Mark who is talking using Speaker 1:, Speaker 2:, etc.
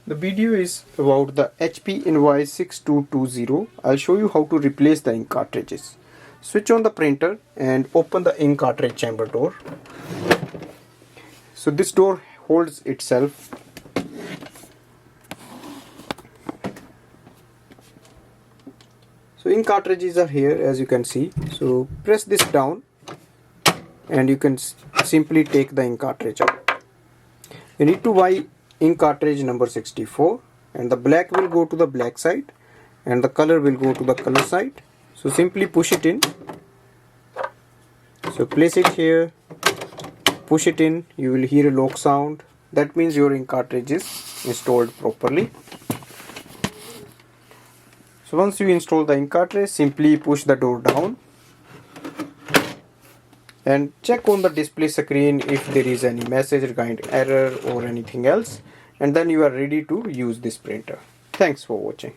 Speaker 1: The video is about the HP Invoice 6220. I'll show you how to replace the ink cartridges. Switch on the printer and open the ink cartridge chamber door. So this door holds itself. So ink cartridges are here, as you can see. So press this down and you can simply take the ink cartridge out. You need to buy ink cartridge number 64, and the black will go to the black side and the color will go to the color side. So simply push it in. So place it here, push it in, you will hear a lock sound. That means your ink cartridge is installed properly. So once you install the ink cartridge, simply push the door down and check on the display screen if there is any message regarding error or anything else, and then you are ready to use this printer. Thanks for watching.